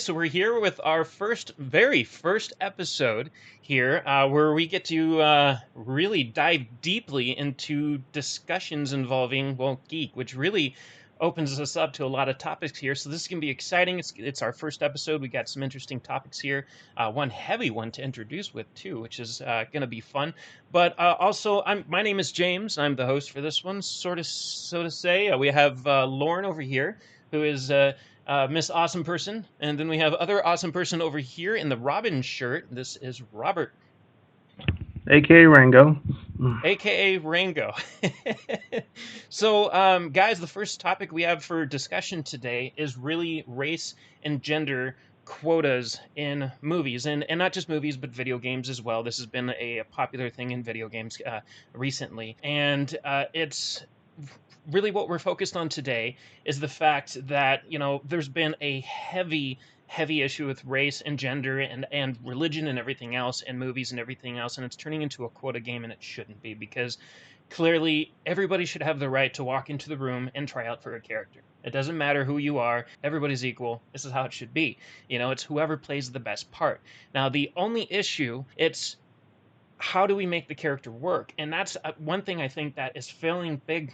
So we're here with our very first episode here, where we get to really dive deeply into discussions involving, well, geek, which really opens us up to a lot of topics here. So this is going to be exciting. It's our first episode. We got some interesting topics here. One heavy one to introduce with too, which is going to be fun. But also, my name is James. I'm the host for this one, sort of, so to say. We have Lauren over here, who is Miss Awesome Person. And then we have other awesome person over here in the Robin shirt. This is Robert, aka Rango. aka Rango. So, guys, the first topic we have for discussion today is really race and gender quotas in movies, and not just movies, but video games as well. This has been a popular thing in video games recently, and it's really what we're focused on today is the fact that there's been a heavy issue with race and gender and religion and everything else and movies and everything else, and it's turning into a quota game, and it shouldn't be, because clearly everybody should have the right to walk into the room and try out for a character. It doesn't matter who you are, everybody's equal. This is how it should be. It's whoever plays the best part. Now the only issue, it's how do we make the character work? And that's one thing I think that is failing big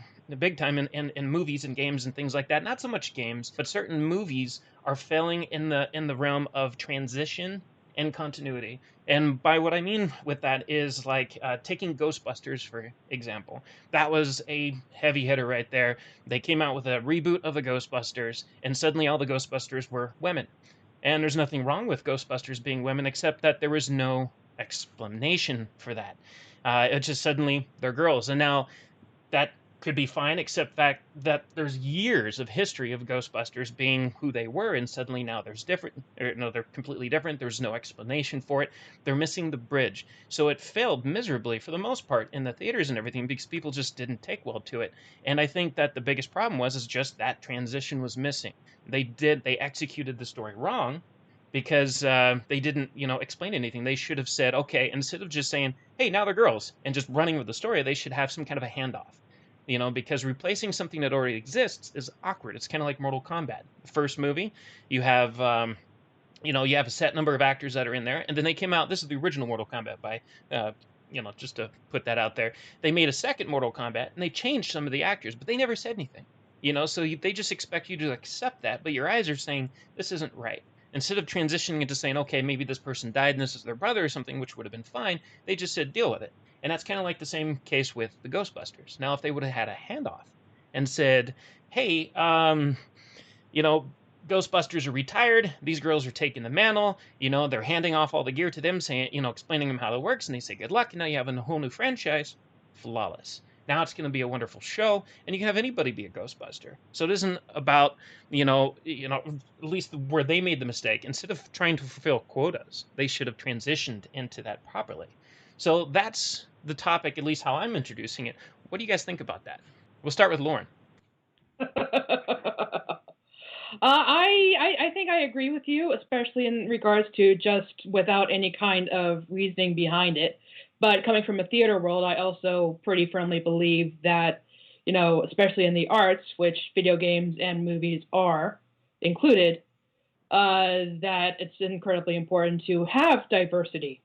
time in movies and games and things like that. Not so much games, but certain movies are failing in the realm of transition and continuity. And by what I mean with that is like taking Ghostbusters, for example. That was a heavy hitter right there. They came out with a reboot of the Ghostbusters, and suddenly all the Ghostbusters were women. And there's nothing wrong with Ghostbusters being women, except that there was no explanation for that. It just suddenly they're girls. And now that could be fine, except fact that there's years of history of Ghostbusters being who they were, and suddenly now there's different, or no, they're completely different. There's no explanation for it. They're missing the bridge. So it failed miserably for the most part in the theaters and everything, because people just didn't take well to it. And I think that the biggest problem is just that transition was missing. They executed the story wrong, because they didn't, explain anything. They should have said, okay, instead of just saying, hey, now they're girls, and just running with the story, they should have some kind of a handoff. Because replacing something that already exists is awkward. It's kind of like Mortal Kombat. The first movie, you have, you have a set number of actors that are in there, and then they came out. This is the original Mortal Kombat by, just to put that out there. They made a second Mortal Kombat, and they changed some of the actors, but they never said anything. So they just expect you to accept that, but your eyes are saying this isn't right. Instead of transitioning into saying, okay, maybe this person died and this is their brother or something, which would have been fine, they just said, deal with it. And that's kind of like the same case with the Ghostbusters. Now, if they would have had a handoff and said, hey, Ghostbusters are retired, these girls are taking the mantle, they're handing off all the gear to them, saying, explaining them how it works, and they say, good luck, and now you have a whole new franchise, flawless. Now it's going to be a wonderful show, and you can have anybody be a Ghostbuster. So it isn't about, at least where they made the mistake. Instead of trying to fulfill quotas, they should have transitioned into that properly. So that's the topic, at least how I'm introducing it. What do you guys think about that? We'll start with Lauren. I think I agree with you, especially in regards to just without any kind of reasoning behind it. But coming from a theater world, I also pretty firmly believe that, especially in the arts, which video games and movies are included, that it's incredibly important to have diversity.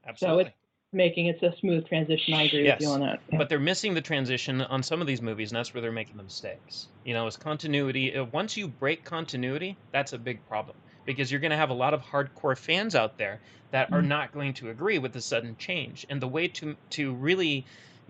Absolutely. So it's making it a smooth transition. I agree with you on that. But they're missing the transition on some of these movies, and that's where they're making the mistakes. Is continuity. Once you break continuity, that's a big problem, because you're going to have a lot of hardcore fans out there that are not going to agree with the sudden change. And the way to really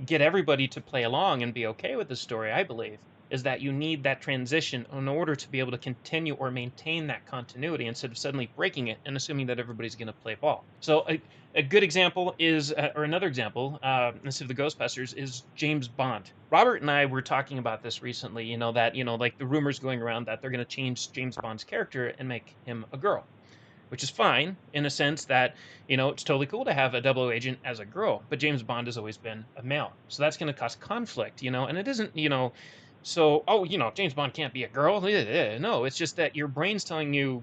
get everybody to play along and be okay with the story, I believe, is that you need that transition in order to be able to continue or maintain that continuity, instead of suddenly breaking it and assuming that everybody's going to play ball. So a good example is, or another example, instead of the Ghostbusters, is James Bond. Robert and I were talking about this recently, like the rumors going around that they're going to change James Bond's character and make him a girl, which is fine in a sense that, it's totally cool to have a double agent as a girl, but James Bond has always been a male. So that's going to cause conflict, and it isn't, so, James Bond can't be a girl. No, it's just that your brain's telling you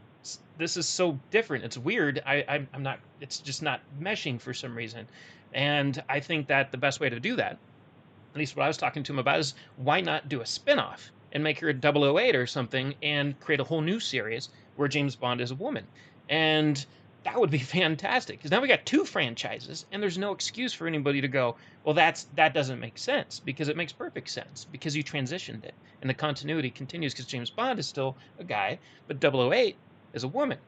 this is so different. It's weird. I'm not, it's just not meshing for some reason. And I think that the best way to do that, at least what I was talking to him about, is why not do a spinoff? and make her a 008 or something and create a whole new series where James Bond is a woman. And that would be fantastic, because now we got two franchises and there's no excuse for anybody to go, well, that doesn't make sense, because it makes perfect sense, because you transitioned it and the continuity continues, because James Bond is still a guy, but 008 is a woman.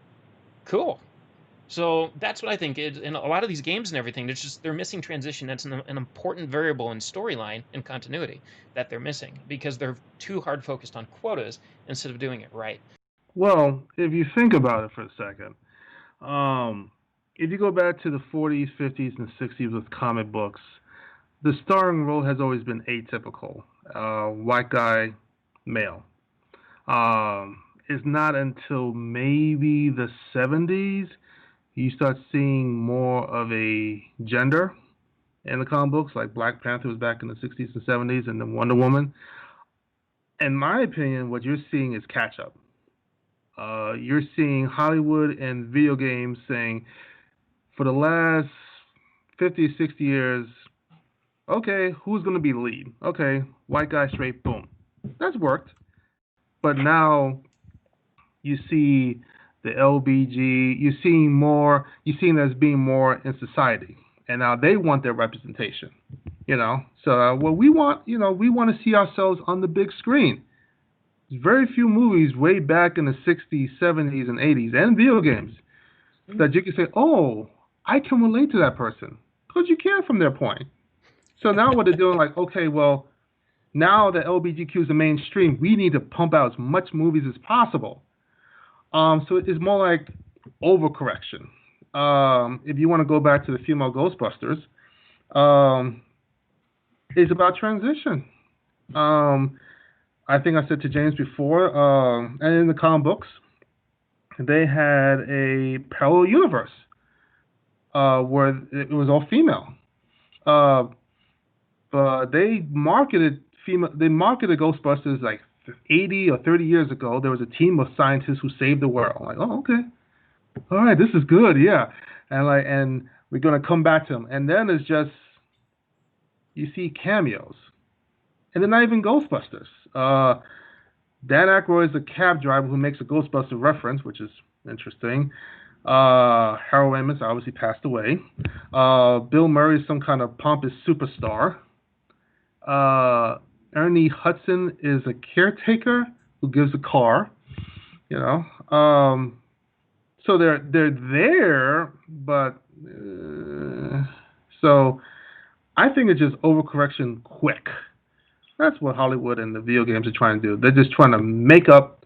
Cool. So that's what I think. In a lot of these games and everything, they're missing transition. That's an important variable in storyline and continuity that they're missing, because they're too hard focused on quotas instead of doing it right. Well, if you think about it for a second, um, if you go back to the 40s, 50s, and 60s with comic books, the starring role has always been atypical. White guy, male. It's not until maybe the 70s you start seeing more of a gender in the comic books, like Black Panther was back in the 60s and 70s, and then Wonder Woman. In my opinion, what you're seeing is catch up. You're seeing Hollywood and video games saying, for the last 50, 60 years, okay, who's going to be the lead? Okay, white guy, straight, boom. That's worked. But now you see the LBG, you're seeing that as being more in society. And now they want their representation, you know? So what we want, we want to see ourselves on the big screen. There's very few movies way back in the 60s, 70s, and 80s, and video games, that you can say, oh, I can relate to that person, because you can from their point. So now what they're doing, like, okay, well, now that LGBTQ is the mainstream, we need to pump out as much movies as possible. So it's more like overcorrection. If you want to go back to the female Ghostbusters, it's about transition. I think I said to James before, and in the comic books, they had a parallel universe where it was all female. But they marketed Ghostbusters like 80 or 30 years ago. There was a team of scientists who saved the world. I'm like, oh, okay, all right, this is good, yeah. And we're gonna come back to them. And then it's just, you see cameos, and they're not even Ghostbusters. Dan Aykroyd is a cab driver who makes a Ghostbuster reference, which is interesting. Harold Ramis obviously passed away. Bill Murray is some kind of pompous superstar. Ernie Hudson is a caretaker who gives a car. So they're there, but so I think it's just overcorrection quick. That's what Hollywood and the video games are trying to do. They're just trying to make up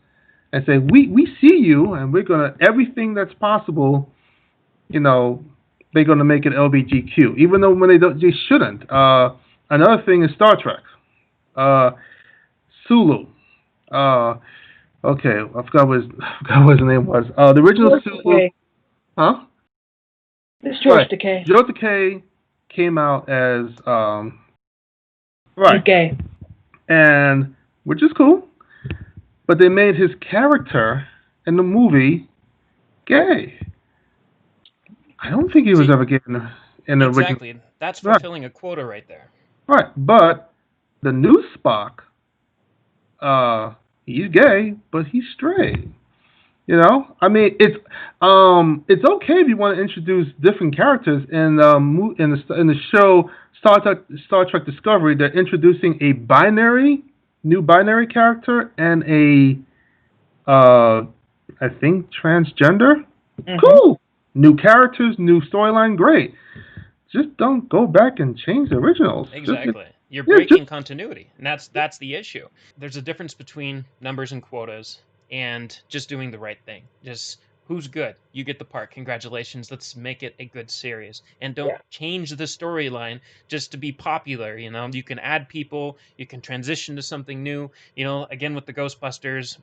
and say, we see you, and we're gonna, everything that's possible, they're gonna make it LGBTQ, even though when they shouldn't. Another thing is Star Trek. Sulu. Okay, I forgot what his name was. The original Sulu. Huh? It's George Takei. George Takei came out as right. Gay. And which is cool, but they made his character in the movie gay. I don't think he was ever gay in the original. Exactly. That's fulfilling a quota right there. Right, but the new Spock, he's gay, but he's straight. I mean, it's okay if you want to introduce different characters in the show Star Trek Discovery. They're introducing a new binary character and I think transgender. Mm-hmm. Cool, new characters, new storyline, great. Just don't go back and change the originals. Exactly. You're breaking continuity, and that's the issue. There's a difference between numbers and quotas and just doing the right thing. Just who's good, you get the part. Congratulations. Let's make it a good series, and don't change the storyline just to be popular. You can add people, you can transition to something new. Again with the Ghostbusters,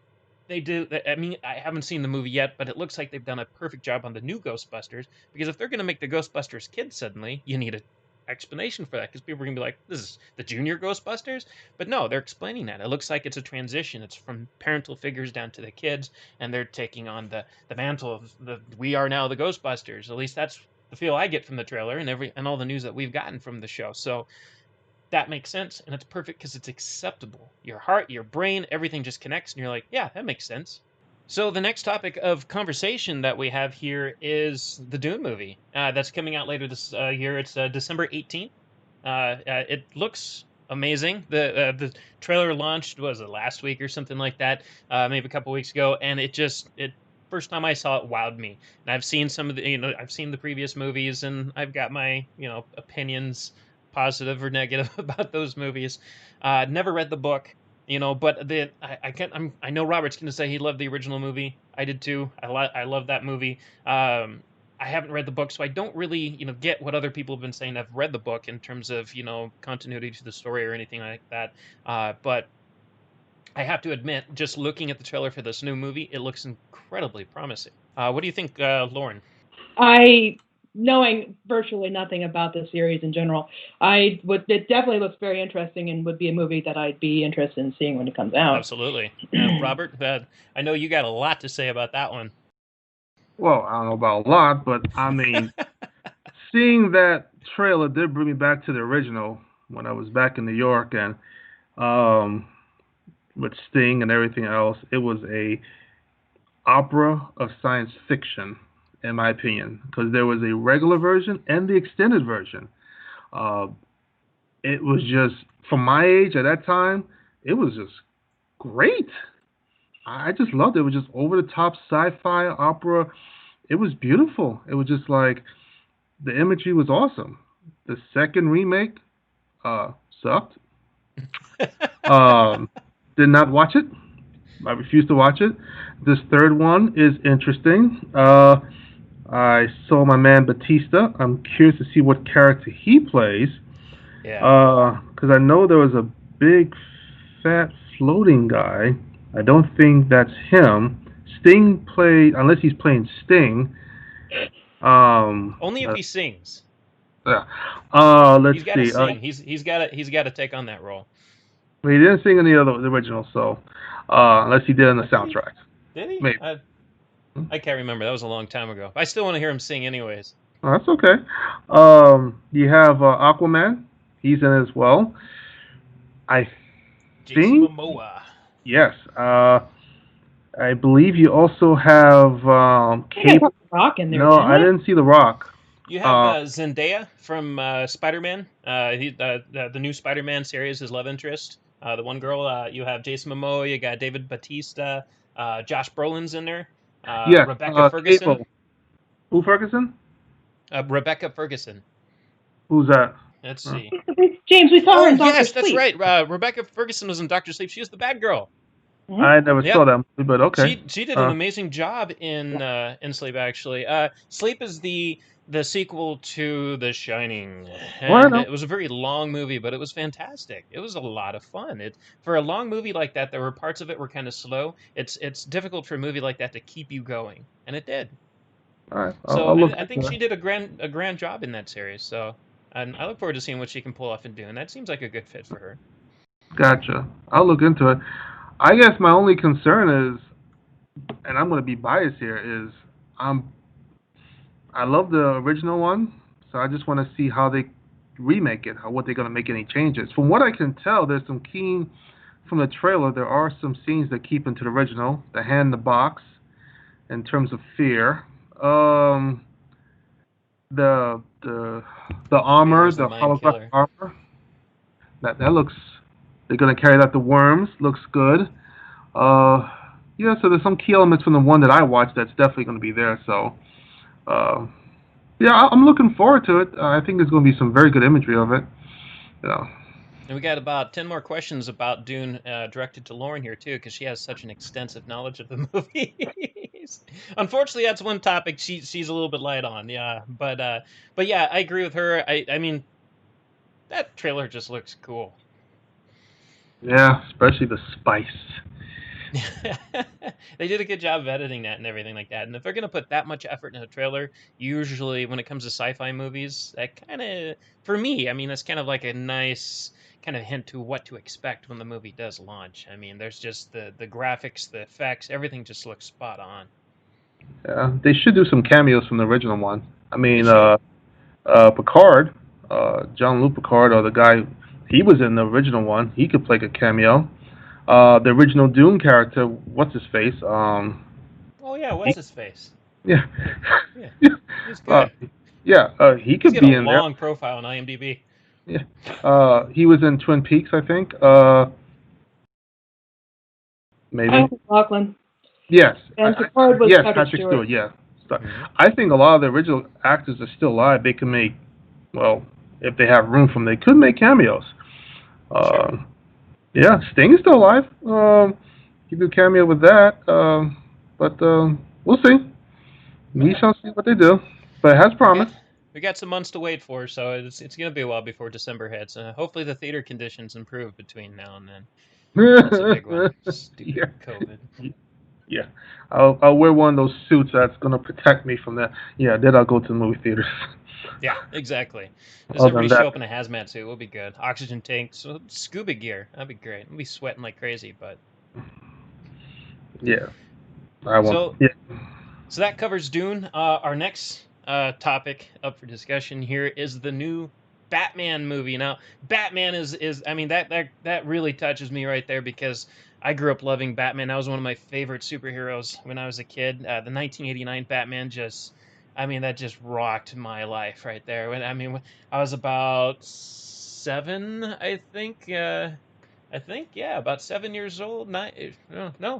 they do. I mean, I haven't seen the movie yet, but it looks like they've done a perfect job on the new Ghostbusters, because if they're going to make the Ghostbusters kids suddenly, you need a explanation for that, because people are gonna be like, this is the junior Ghostbusters. But no, they're explaining that it looks like it's a transition. It's from parental figures down to the kids, and they're taking on the mantle of we are now the Ghostbusters. At least that's the feel I get from the trailer and all the news that we've gotten from the show. So that makes sense, and it's perfect because it's acceptable. Your heart, your brain, everything just connects, and you're like, yeah, that makes sense. So the next topic of conversation that we have here is the Dune movie that's coming out later this year. It's December 18th. It looks amazing. The trailer launched, was it last week or something like that, maybe a couple weeks ago, and it first time I saw it wowed me. And I've seen some of the I've seen the previous movies, and I've got my opinions, positive or negative, about those movies. Never read the book. But I know Robert's going to say he loved the original movie. I did too. I love that movie. I haven't read the book, so I don't really get what other people have been saying. I've read the book in terms of continuity to the story or anything like that. But I have to admit, just looking at the trailer for this new movie, it looks incredibly promising. What do you think, Lauren? Knowing virtually nothing about the series in general, it definitely looks very interesting and would be a movie that I'd be interested in seeing when it comes out. Absolutely. Robert, I know you got a lot to say about that one. Well, I don't know about a lot, but I mean, seeing that trailer did bring me back to the original when I was back in New York, and with Sting and everything else. It was a opera of science fiction, in my opinion, because there was a regular version and the extended version. Uh, it was just, for my age at that time, it was just great. I just loved it. It was just over the top sci-fi opera. It was beautiful. It was just like the imagery was awesome. The second remake sucked. Did not watch it. I refuse to watch it. This third one is interesting. I saw my man Batista. I'm curious to see what character he plays. Yeah. Because I know there was a big, fat, floating guy. I don't think that's him. Sting played, unless he's playing Sting. Only if he sings. Yeah. Let's He's got to see. sing. He's got to take on that role. He didn't sing in the original, so unless he did in the soundtrack. Did he? Maybe. I can't remember. That was a long time ago. I still want to hear him sing, anyways. Oh, that's okay. You have Aquaman. He's in it as well. I Jason think. Momoa. Yes. I believe you also have Cable. Rock in there. No, I didn't see The Rock. You have Zendaya from Spider-Man. The new Spider-Man series, his love interest. The one girl. You have Jason Momoa. You got David Bautista. Josh Brolin's in there. Yeah. Rebecca Ferguson. Cable. Who Ferguson? Rebecca Ferguson. Who's that? Let's see. James, we saw her in Dr. Yes, Sleep. that's right. Rebecca Ferguson was in Dr. Sleep. She was the bad girl. Mm-hmm. I never saw that movie, but okay. She did an amazing job in Sleep, actually. Sleep is the sequel to The Shining, and it was a very long movie, but it was fantastic. It was a lot of fun. For a long movie like that, there were parts of it were kind of slow. It's difficult for a movie like that to keep you going, and it did. All right. I think she did a grand job in that series. So, and I look forward to seeing what she can pull off and do. And that seems like a good fit for her. Gotcha. I'll look into it. I guess my only concern is, and I'm going to be biased here, is I love the original one, so I just want to see how they remake it, what they're going to make any changes. From what I can tell, there's some from the trailer, there are some scenes that keep into the original, the hand in the box, in terms of fear. The armor, the holographic armor, that looks. They're going to carry that to Worms. Looks good. Yeah, so there's some key elements from the one that I watched that's definitely going to be there. So, yeah, I'm looking forward to it. I think there's going to be some very good imagery of it. Yeah. And we got about 10 more questions about Dune directed to Lauren here, too, because she has such an extensive knowledge of the movies. Unfortunately, that's one topic she's a little bit light on, yeah. But yeah, I agree with her. I mean, that trailer just looks cool. Yeah, especially the spice. They did a good job of editing that and everything like that. And if they're going to put that much effort in a trailer, usually when it comes to sci-fi movies, that kind of, for me, I mean, that's kind of like a nice kind of hint to what to expect when the movie does launch. I mean, there's just the graphics, the effects, everything just looks spot on. Yeah, they should do some cameos from the original one. I mean, Picard, Jean-Luc Picard, or the guy, He was in the original one. He could play a cameo. The original Dune character, what's his face? Oh yeah, what's He, his face? yeah, Yeah, he's uh, good. yeah. He He's could got a be in there. long profile on IMDb. Yeah. He was in Twin Peaks, I think. Maybe. Lachlan. Yes. And Picard was Yes, Patrick Patrick Stewart. Stewart. Yeah. Mm-hmm. I think a lot of the original actors are still alive. They can make, well, if they have room for them, they could make cameos. Sure. Yeah, Sting is still alive. He do a cameo with that. But we'll see. We shall see what they do. But it has We got promise. we got some months to wait for, so it's gonna be a while before December hits. Hopefully the theater conditions improve between now and then. That's a big one. Stupid Yeah. COVID. Yeah. I'll wear one of those suits that's gonna protect me from that. Yeah, then I'll go to the movie theaters. Yeah, exactly. Just Other than everybody that, show up in a hazmat suit. We'll be good. Oxygen tanks, scuba gear. That'd be great. We'll be sweating like crazy, but yeah, I won't. so Yeah. so that covers Dune. Our next topic up for discussion here is the new Batman movie. Now, Batman is I mean that really touches me right there because I grew up loving Batman. That was one of my favorite superheroes when I was a kid. The 1989 Batman that just rocked my life right there. When I was about 7, I think. Yeah, about 7 years old. No,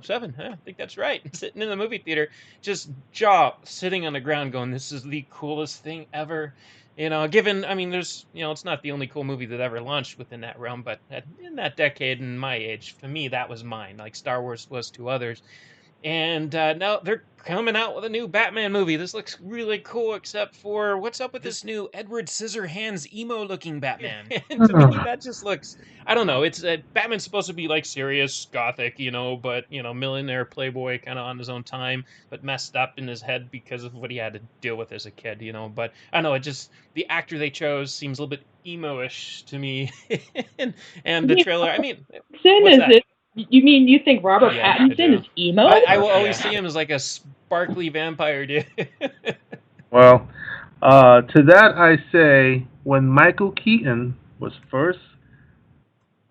7. I think that's right. Sitting in the movie theater, just jaw sitting on the ground, going, "This is the coolest thing ever." Given, there's, it's not the only cool movie that ever launched within that realm, but in that decade and my age, for me, that was mine. Like Star Wars was to others. And now they're coming out with a new Batman movie. This looks really cool, except for what's up with this new Edward Scissorhands emo-looking Batman? And to me, that just looks, I don't know. It's Batman's supposed to be like serious, gothic, but millionaire playboy, kind of on his own time, but messed up in his head because of what he had to deal with as a kid. But I don't know. It just the actor they chose seems a little bit emo-ish to me, and the trailer. What's Is that? it? You mean you think Robert Yeah, I Pattinson do. is emo? I will always see him as like a sparkly vampire dude. Well, to that I say, when Michael Keaton was first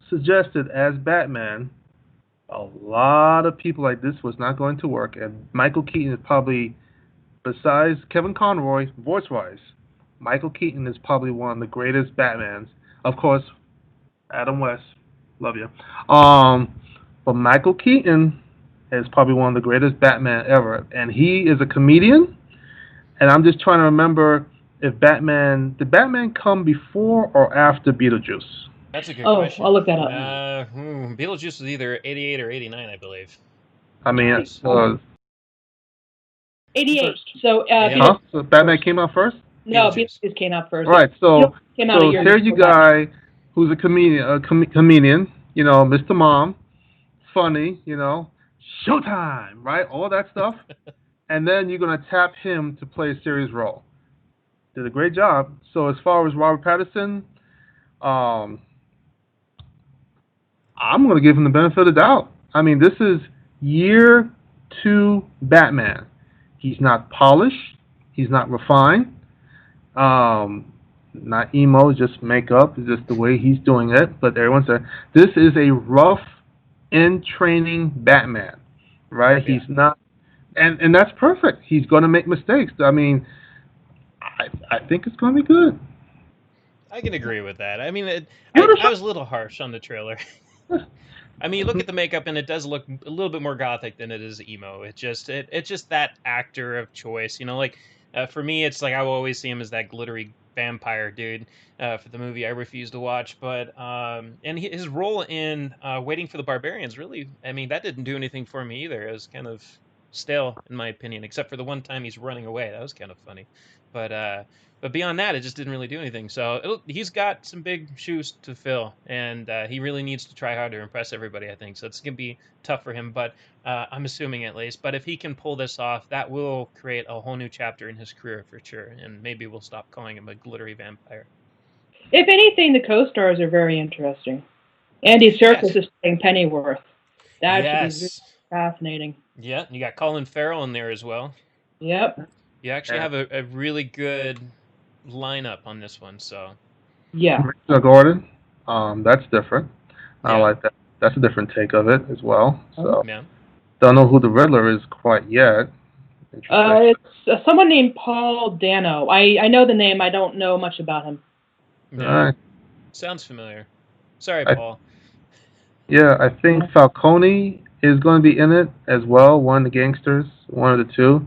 suggested as Batman, a lot of people like this was not going to work, and Michael Keaton is probably, besides Kevin Conroy, voice-wise, Michael Keaton is probably one of the greatest Batmans. Of course, Adam West, love you. But Michael Keaton is probably one of the greatest Batman ever, and he is a comedian. And I'm just trying to remember if did Batman come before or after Beetlejuice? That's a good Oh, question. I'll look that up. Beetlejuice was either 88 or 89, I believe. I mean, Nice. 88. So, Yeah. so Batman came out first. no, Beetlejuice. Beetlejuice came out first. All right, so Came out a year here's you before that. guy who's a comedian, Mr. Mom, funny, Showtime, right? All that stuff, and then you're gonna tap him to play a serious role. Did a great job. So as far as Robert Pattinson, um, I'm gonna give him the benefit of the doubt. I mean, this is year 2 Batman. He's not polished. He's not refined. Not emo, just makeup. It's just the way he's doing it. But everyone said this is a rough in training Batman, right? Yeah. He's not, and that's perfect. He's going to make mistakes. I mean, I think it's going to be good. I can agree with that. I was a little harsh on the trailer. You look at the makeup and it does look a little bit more gothic than it is emo. It's just that actor of choice. For me, it's like I will always see him as that glittery vampire dude for the movie I refuse to watch. But his role in Waiting for the Barbarians really, that didn't do anything for me either. It was kind of stale in my opinion, except for the one time he's running away. That was kind of funny. But beyond that, it just didn't really do anything. So he's got some big shoes to fill, and he really needs to try hard to impress everybody, I think. So it's going to be tough for him, but I'm assuming at least. But if he can pull this off, that will create a whole new chapter in his career for sure, and maybe we'll stop calling him a glittery vampire. If anything, the co-stars are very interesting. Andy Serkis is playing Pennyworth. That should be really fascinating. Yeah, you got Colin Farrell in there as well. Yep. You actually have a really good lineup on this one, so. Yeah. Richard Gordon. That's different. I Yeah. like that. That's a different take of it as well. So Yeah. don't know who the Riddler is quite yet. Interesting. It's someone named Paul Dano. I know the name. I don't know much about him. All Yeah. right. Sounds familiar. Sorry, I Paul. Yeah, I think Falcone is going to be in it as well. One of the gangsters, one of the two,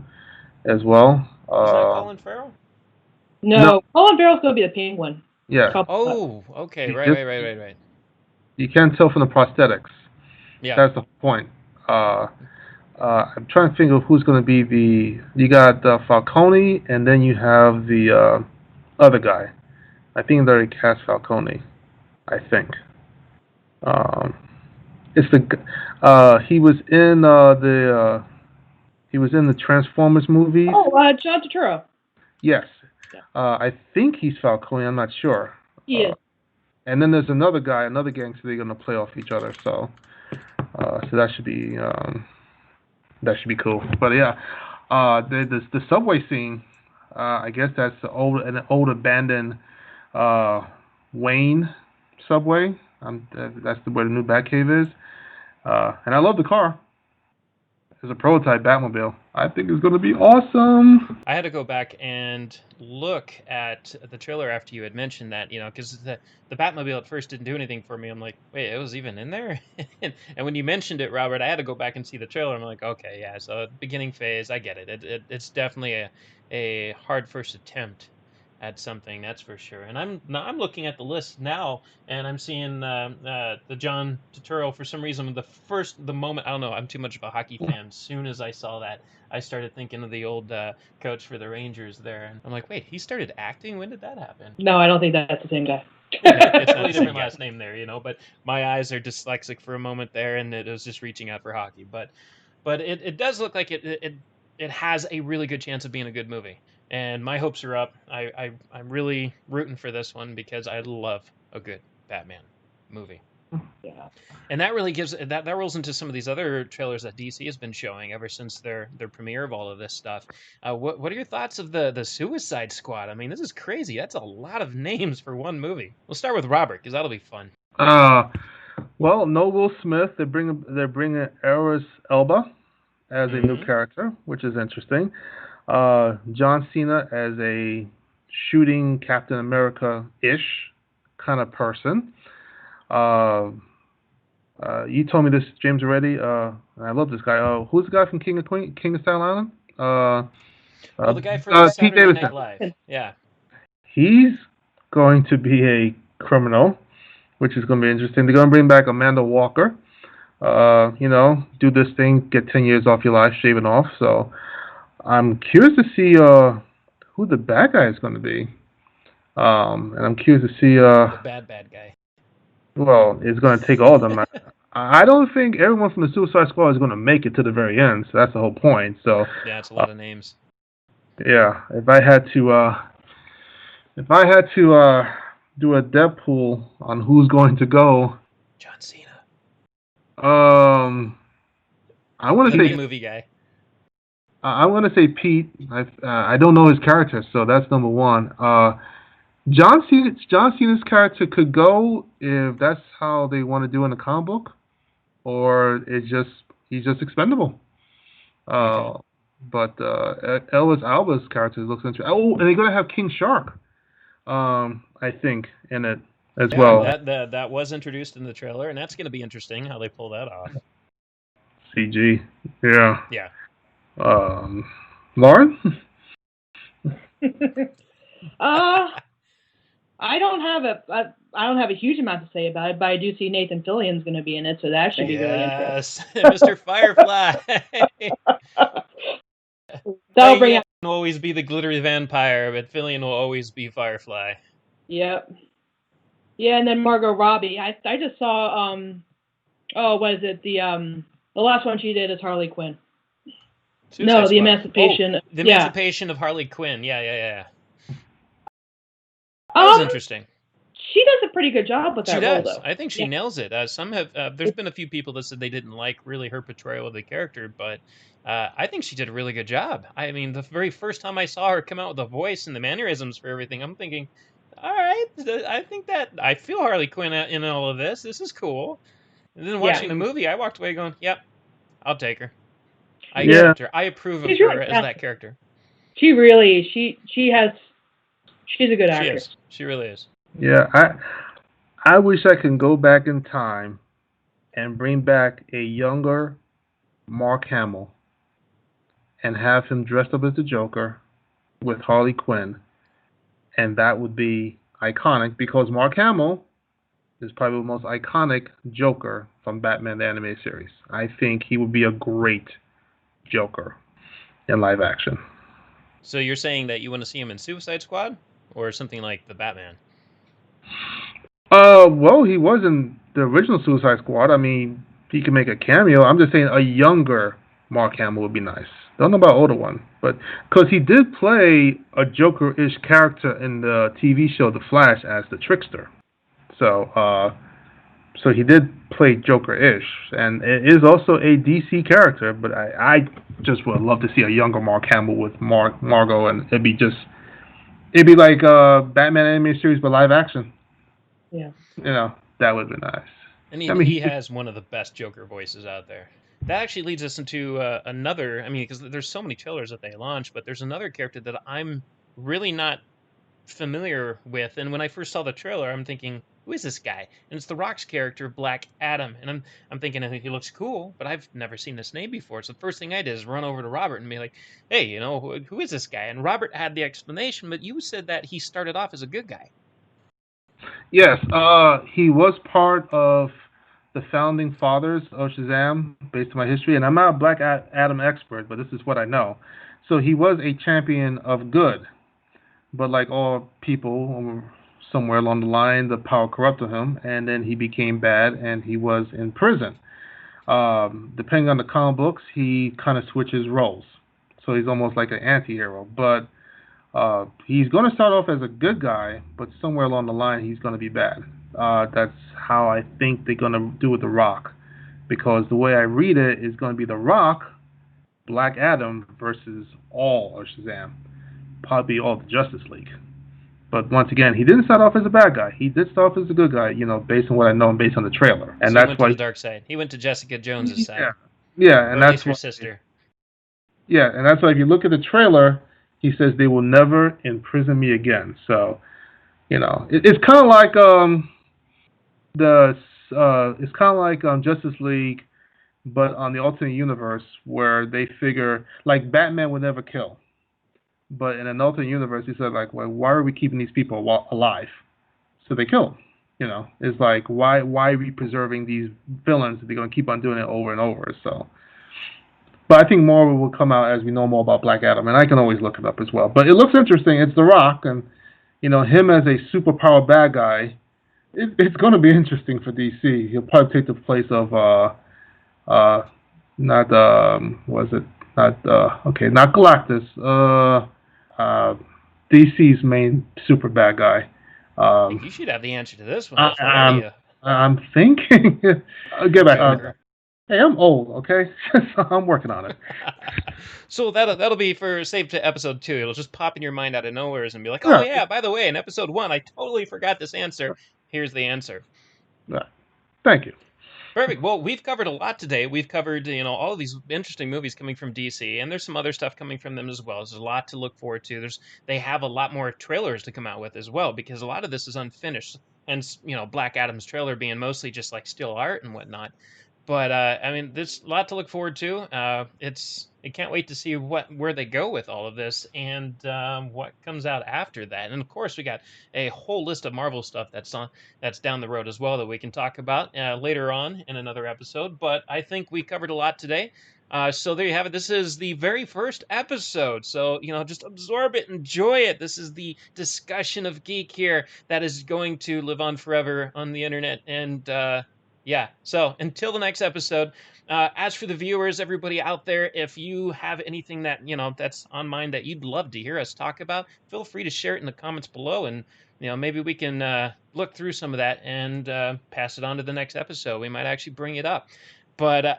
as well. Isn't that Colin Farrell? No, No, Colin Farrell's going to be the Penguin. yeah, Oh, okay. you Right, just right, right, right, right. you can't tell from the prosthetics. Yeah. That's the point. I'm trying to think of who's going to be the. You got Falcone, and then you have the other guy. I think they already cast Falcone. I think. Um, it's he was in he was in the Transformers movies. Oh, John Turturro. Yes. Yeah. I think he's Falcone. I'm not sure. He is. And then there's another guy, another gangster. They're gonna play off each other. So that should be cool. But yeah, the subway scene. I guess that's an old abandoned Wayne subway. That's where the new Batcave is. And I love the car. It's a prototype Batmobile. I think it's going to be awesome. I had to go back and look at the trailer after you had mentioned that, because the Batmobile at first didn't do anything for me. I'm like, wait, it was even in there? And when you mentioned it, Robert, I had to go back and see the trailer. I'm like, okay, yeah, so beginning phase, I get it. It's definitely a hard first attempt at something, that's for sure. And I'm looking at the list now, and I'm seeing the John Turturro. For some reason, the moment, I don't know, I'm too much of a hockey fan. As soon as I saw that, I started thinking of the old coach for the Rangers there, and I'm like, wait, he started acting? When did that happen? No, I don't think that's the same guy. Yeah, it's a totally different last name there, but my eyes are dyslexic for a moment there, and it was just reaching out for hockey. But it does look like it has a really good chance of being a good movie, and my hopes are up. I'm really rooting for this one because I love a good Batman movie. Yeah. And that really gives that rolls into some of these other trailers that DC has been showing ever since their premiere of all of this stuff. What are your thoughts of the Suicide Squad? I mean, this is crazy. That's a lot of names for one movie. We'll start with Robert because that'll be fun. Well, no Will Smith. They're bringing Idris Elba as a new character, which is interesting. John Cena as a shooting Captain America-ish kind of person. You told me this, James, already. I love this guy. Who's the guy from King of Staten Island? The guy from Pete Saturday Davidson. Night Live. Yeah. He's going to be a criminal, which is going to be interesting. They're going to bring back Amanda Walker. Do this thing, get 10 years off your life, shave it off. So I'm curious to see who the bad guy is going to be. And I'm curious to see the bad guy. Well, it's going to take all of them. I don't think everyone from the Suicide Squad is going to make it to the very end. So that's the whole point. So yeah, it's a lot of names. Yeah, if I had to do a Deadpool on who's going to go, John Cena. I want to say movie guy. I want to say Pete. I don't know his character, so that's number one. John Cena's character could go if that's how they want to do in the comic book, or he's just expendable. Okay. But Ellis Alba's character looks interesting. Oh, and they're gonna have King Shark, I think, in it as well. That was introduced in the trailer, and that's gonna be interesting how they pull that off. CG, yeah. Yeah. Lauren. I don't have a huge amount to say about it, but I do see Nathan Fillion's going to be in it, so that should be really interesting. Yes, Mr. Firefly. That'll bring out. Will always be the glittery vampire, but Fillion will always be Firefly. Yep. Yeah, and then Margot Robbie. I just saw what is it? The last one she did is Harley Quinn. Suicide the Emancipation. The Emancipation of Harley Quinn. Yeah. That was interesting. She does a pretty good job with that role, though. I think she nails it. Some have. There's been a few people that said they didn't like really her portrayal of the character, but I think she did a really good job. I mean, the very first time I saw her come out with the voice and the mannerisms for everything, I'm thinking, All right, I feel Harley Quinn in all of this. This is cool. And then Yeah, watching the movie, I walked away going, "Yep, I'll take her. I yeah. Yeah, accept her. I approve of She's her really as that talented. character. She's a good She actress. is. She really is." yeah. I wish I can go back in time and bring back a younger Mark Hamill and have him dressed up as the Joker with Harley Quinn, and that would be iconic because Mark Hamill is probably the most iconic Joker from Batman the Animated Series. I think he would be a great Joker in live action. So you're saying that you want to see him in Suicide Squad or something like the Batman? Well, he was in the original Suicide Squad. I mean, he can make a cameo. I'm just saying a younger Mark Hamill would be nice. Don't know about older one, but because he did play a Joker-ish character in the TV show The Flash as the Trickster. So, so he did play Joker-ish, and it is also a DC character. But I just would love to see a younger Mark Hamill with Margot, and it'd be like Batman animated series but live action. Yeah. That would be nice. And I mean, he has one of the best Joker voices out there. That actually leads us into another. I mean, because there's so many trailers that they launch, but there's another character that I'm really not familiar with. And when I first saw the trailer, I'm thinking, who is this guy? And it's The Rock's character, Black Adam. And I'm thinking he looks cool, but I've never seen this name before. So the first thing I did is run over to Robert and be like, hey, who is this guy? And Robert had the explanation, but you said that he started off as a good guy. yes, he was part of the founding fathers of Shazam, based on my history. And I'm not a Black Adam expert, but this is what I know. So he was a champion of good, but like all people, somewhere along the line, the power corrupted him, and then he became bad, and he was in prison. Depending on the comic books, he kind of switches roles. So he's almost like an anti-hero. But he's going to start off as a good guy, but somewhere along the line, he's going to be bad. That's how I think they're going to do with The Rock. Because the way I read it is going to be The Rock, Black Adam versus all of Shazam. Probably all the Justice League. But once again, he didn't start off as a bad guy. He did start off as a good guy, based on what I know and based on the trailer. And So he that's went to why. the dark side. He went to Jessica Jones's Yeah, side, yeah, or and at least that's her why. sister. Yeah, and that's why if you look at the trailer, he says they will never imprison me again. So, it's kind of like the it's kind of like Justice League, but on the alternate universe where they figure like Batman would never kill, but in an alternate universe, he said like, well, why are we keeping these people alive? So they kill them. It's like why are we preserving these villains if they're gonna keep on doing it over and over? So. But I think more will come out as we know more about Black Adam, and I can always look it up as well. But it looks interesting. It's The Rock, and him as a superpower bad guy. It's going to be interesting for DC. He'll probably take the place of not was it not okay, not Galactus. DC's main super bad guy. Hey, you should have the answer to this one I, before any I'm of I'm thinking. I'll get the back. Joker. Hey, I'm old. Okay, so I'm working on it. So that'll be for save to episode 2. It'll just pop in your mind out of nowhere and be like, oh Yeah. yeah, by the way, in episode 1, I totally forgot this answer. Here's the answer. Yeah. Thank you. Perfect. Well, we've covered a lot today. We've covered, all of these interesting movies coming from DC, and there's some other stuff coming from them as well. There's a lot to look forward to. They have a lot more trailers to come out with as well, because a lot of this is unfinished. And Black Adam's trailer being mostly just like still art and whatnot. But I mean, there's a lot to look forward to. I can't wait to see where they go with all of this and what comes out after that. And of course, we got a whole list of Marvel stuff that's down the road as well that we can talk about later on in another episode. But I think we covered a lot today. So there you have it. This is the very first episode. So, just absorb it, enjoy it. This is the discussion of geek here that is going to live on forever on the internet. And yeah, so until the next episode, as for the viewers, everybody out there, if you have anything that, that's on mind that you'd love to hear us talk about, feel free to share it in the comments below. And, maybe we can look through some of that and pass it on to the next episode. We might actually bring it up. But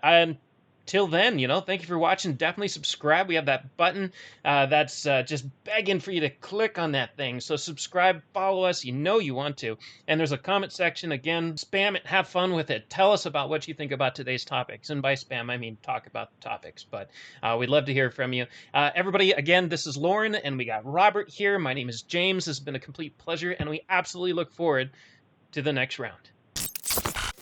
till then, thank you for watching. Definitely subscribe. We have that button that's just begging for you to click on that thing. So subscribe, follow us. You want to. And there's a comment section. Again, spam it, have fun with it. Tell us about what you think about today's topics. And by spam, I mean talk about the topics. But we'd love to hear from you. Everybody, again, this is Lauren, and we got Robert here. My name is James. This has been a complete pleasure, and we absolutely look forward to the next round.